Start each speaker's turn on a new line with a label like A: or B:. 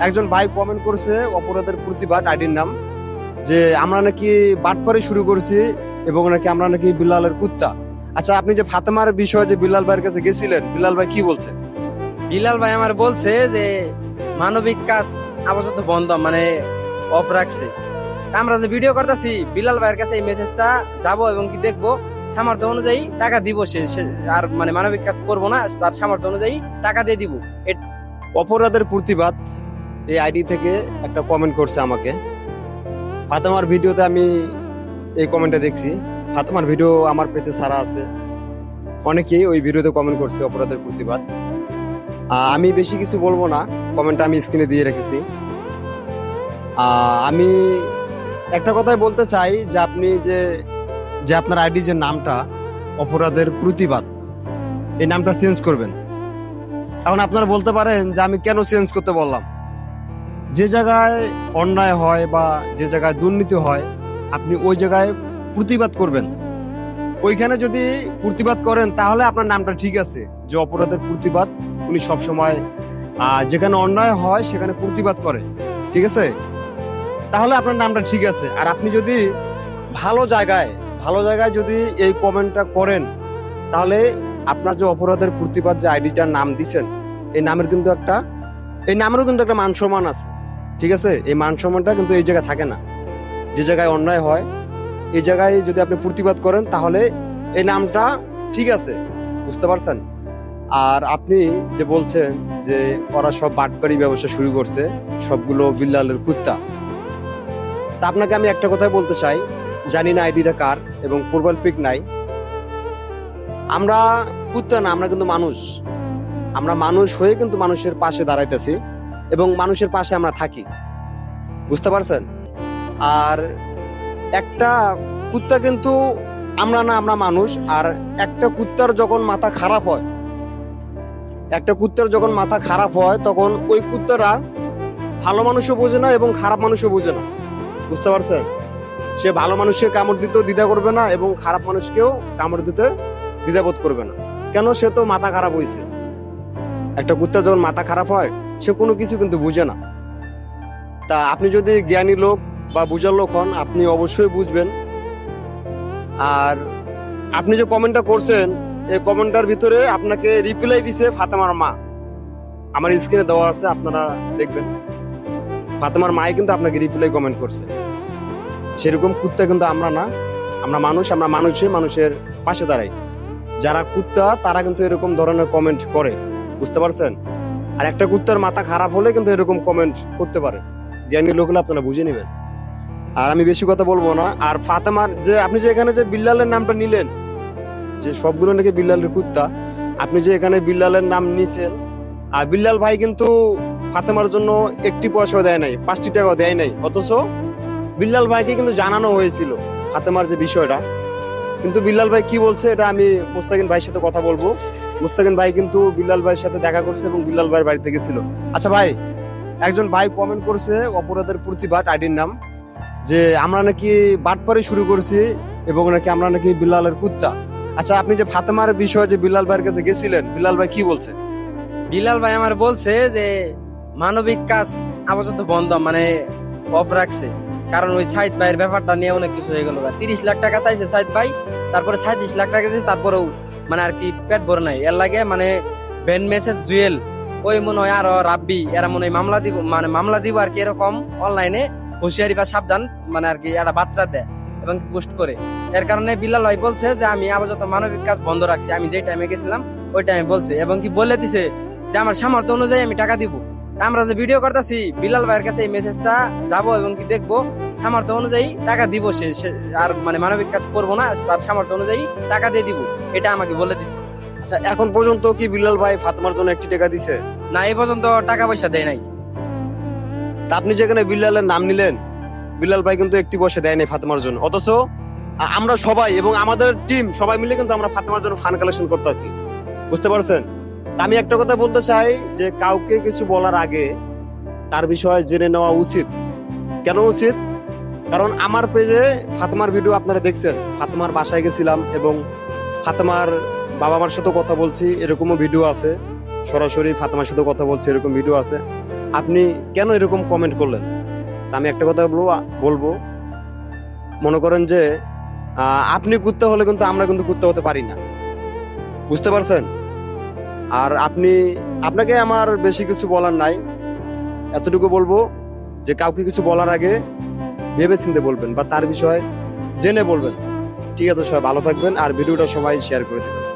A: একজন ভাই কমেন্ট করছে অপরাধের প্রতিবাদ আইডির নাম, যে আমরা নাকি বাটপারি শুরু করছি এবং নাকি আমরা নাকি বিল্লালের কুত্তা। আচ্ছা, আপনি যে ফাতেমার বিষয়ে যে বিল্লাল ভাইয়ের কাছে গেছিলেন, বিল্লাল ভাই কি বলছে?
B: বিলাল ভাই আমার বলছে যে মানবিক কাজ আপাতত বন্ধ, মানে অফ রাখছে। আমরা যে ভিডিও করতেছি বিলাল ভাইয়ের কাছে এই মেসেজটা যাব এবং কি দেখবো, সামর্থ্য অনুযায়ী টাকা দিব। সে আর মানে মানবিক কাজ করবো না, তার সামর্থ্য অনুযায়ী টাকা দিয়ে দিব।
A: অপরাধের প্রতিবাদ এই আইডি থেকে একটা কমেন্ট করছে আমাকে। ফাতেমার ভিডিওতে আমি এই কমেন্টটা দেখছি। ফাতেমার ভিডিও আমার পেতে ছাড়া আছে, অনেকেই ওই ভিডিওতে কমেন্ট করছে অপরাধের প্রতিবাদ। আমি বেশি কিছু বলবো না, কমেন্টটা আমি স্ক্রিনে দিয়ে রেখেছি। আমি একটা কথাই বলতে চাই যে আপনি যে আপনার আইডি যে নামটা অপরাধের প্রতিবাদ, এই নামটা চেঞ্জ করবেন। এখন আপনারা বলতে পারেন যে আমি কেন চেঞ্জ করতে বললাম। যে জায়গায় অন্যায় হয় বা যে জায়গায় দুর্নীতি হয়, আপনি ওই জায়গায় প্রতিবাদ করবেন। ওইখানে যদি প্রতিবাদ করেন তাহলে আপনার নামটা ঠিক আছে, যে অপরাধের প্রতিবাদ। উনি সবসময় যেখানে অন্যায় হয় সেখানে প্রতিবাদ করে, ঠিক আছে? তাহলে আপনার নামটা ঠিক আছে। আর আপনি যদি ভালো জায়গায় যদি এই কমেন্টটা করেন, তাহলে আপনার যে অপরাধের প্রতিবাদ যে আইডিটার নাম দিছেন, এই নামেরও কিন্তু একটা মান সম্মান আছে, ঠিক আছে? এই মান সম্মানটা কিন্তু এই জায়গায় থাকে না। যে জায়গায় অন্যায় হয় এই জায়গায় যদি আপনি প্রতিবাদ করেন তাহলে এই নামটা ঠিক আছে, বুঝতে পারছেন? আর আপনি যে বলছেন যে ওরা সব বাটপারি ব্যবসা শুরু করছে, সবগুলো বিল্লালের কুত্তা, তা আপনাকে আমি একটা কথাই বলতে চাই, জানি না আইডিটা কার এবং প্রোফাইল পিক নাই। আমরা কুত্তা না, আমরা কিন্তু মানুষ। আমরা মানুষ হয়ে কিন্তু মানুষের পাশে দাঁড়াইতেছি এবং মানুষের পাশে আমরা থাকি, বুঝতে পারছেন? আর একটা কুত্তা কিন্তু আমরা না, আমরা মানুষ। আর একটা কুত্তার যখন মাথা খারাপ হয় তখন ওই কুত্তারা ভালো মানুষও বোঝে না এবং খারাপ মানুষও বোঝে না, বুঝতে পারছেন? সে ভালো মানুষকে কামড় দিতেও দ্বিধা করবে না এবং খারাপ মানুষকেও কামড় দিতে দ্বিধাবোধ করবে না। কেন? সে তো মাথা খারাপ হয়েছে। একটা কুত্তা যখন মাথা খারাপ হয় সে কোনো কিছু কিন্তু বুঝে না। তা আপনি যদি জ্ঞানী লোক বা বুঝার লোক হন, আপনি অবশ্যই বুঝবেন। আর আপনি যে কমেন্টটা করছেন, এই কমেন্টটার ভিতরে আপনাকে রিপ্লাই দিছে ফাতেমার মা। আমার স্ক্রিনে দেওয়া আছে, আপনারা দেখবেন। ফাতেমার মাই কিন্তু আপনাকে রিপ্লাই কমেন্ট করছে। সেরকম কুত্তা কিন্তু আমরা না, আমরা মানুষ। আমরা মানুষের পাশে দাঁড়াই। যারা কুত্তা তারা কিন্তু এরকম ধরনের কমেন্ট করে, বুঝতে পারছেন? আর একটা কুত্তার মাথা খারাপ হলে কিন্তু এরকম কমেন্ট করতে পারে। জ্ঞানী লোকগুলো আপনারা বুঝে নেবেন। আর আমি বেশি কথা বলবো না। আর ফাতেমার যে আপনি যে এখানে যে বিল্লালের নামটা নিলেন, যে সবগুলো নাকি বিল্লালের কুত্তা, আপনি যে এখানে বিল্লালের নাম নিছেন, আর বিল্লাল ভাই কিন্তু ফাতেমার জন্য একটি পয়সাও দেয় নাই, 5টি টাকাও দেয় নাই। অথচ বিল্লাল ভাইকে কিন্তু জানানো হয়েছিল ফাতেমার যে বিষয়টা। কিন্তু বিল্লাল ভাই কি বলছে এটা আমি মুস্তাকিন ভাইয়ের সাথে কথা বলবো। মুস্তাকিন ভাই কিন্তু বিল্লাল ভাইয়ের সাথে দেখা করছে এবং বিল্লাল ভাইয়ের বাড়িতে গেছিল। আচ্ছা ভাই, একজন ভাই কমেন্ট করছে অপরাধের প্রতিবাদ আইডির নাম, যে আমরা নাকি বাটপারি শুরু করছি এবং নাকি আমরা নাকি বিল্লালের কুত্তা। আচ্ছা, আপনি যে ফাতেমার বিষয়ে যে বিল্লাল ভাইয়ের কাছে গেছিলেন, বিল্লাল ভাই কি বলছে?
B: বিলাল ভাই আমার বলছে যে মানবিক কাজ আপাতত বন্ধ, মানে অফ রাখছে। কারণ ওই সাইদ ভাইয়ের ব্যাপারটা নিয়ে অনেক কিছু হয়ে গেল। 30 লাখ টাকা চাইছে সাইদ ভাই, তারপরে 37 লাখ টাকা দিয়েছে, তারপরেও মানে আর কি পেট ভরে নাই। এর লাগে মানে ব্যান মেসেজ জুয়েল, ওই মনে হয় আরো রাব্বি, এরা মনে হয় মামলা দিব আর কি, এরকম অনলাইনে হুঁশিয়ারি বা সাবধান মানে আর কি একটা বার্তা দেয় এবং পোস্ট করে। এর কারণে বিলাল ভাই বলছে যে আমি আপাতত মানবিক কাজ বন্ধ রাখছি। আমি যে টাইমে গেছিলাম ওই টাইমে বলছে এবং কি বলে দিছে যে আমার সামর্থ্য অনুযায়ী আমি টাকা দিব। আমরা যে ভিডিও করতেছি বিলাল ভাইয়ের কাছে এই মেসেজটা যাব এবং কি দেখবো, সামর্থ্য অনুযায়ী টাকা দিব। সে আর মানে মানবিক কাজ করবো না, তার সামর্থ্য অনুযায়ী টাকা দিয়ে দিব, এটা আমাকে বলে দিছে।
A: আচ্ছা, এখন পর্যন্ত কি বিল্লাল ভাই ফাতেমার জন্য 1টি টাকা দিছে?
B: না, এই পর্যন্ত টাকা পয়সা দেয় নাই।
A: তা আপনি যেখানে বিল্লালের নাম নিলেন, বিল্লাল ভাই কিন্তু 1টি পয়সা দেয় নাই ফাতেমার জন্য। অথচ আমরা সবাই এবং আমাদের টিম সবাই মিলে কিন্তু আমরা ফাতেমার জন্য ফান্ড কালেকশন করতেছি, বুঝতে পারছেন? আমি একটা কথা বলতে চাই যে কাউকে কিছু বলার আগে তার বিষয়ে জেনে নেওয়া উচিত। কেন উচিত? কারণ আমার পেজে ফাতেমার ভিডিও আপনারা দেখছেন, ফাতেমার বাসায় গেছিলাম এবং ফাতেমার বাবা মার সাথে কথা বলছি, এরকমও ভিডিও আছে। সরাসরি ফাতেমার সাথে কথা বলছি, এরকম ভিডিও আছে। আপনি কেন এরকম কমেন্ট করলেন? তা আমি একটা কথা বলবো, মনে করেন যে আপনি কুত্তা হলে কিন্তু আমরা কিন্তু কুত্তা হতে পারি না, বুঝতে পারছেন? আর আপনাকে আমার বেশি কিছু বলার নাই, এতটুকু বলবো যে কাউকে কিছু বলার আগে ভেবে চিন্তে বলবেন বা তার বিষয়ে জেনে বলবেন। ঠিক আছে, সবাই ভালো থাকবেন আর ভিডিওটা সবাই শেয়ার করে দেবেন।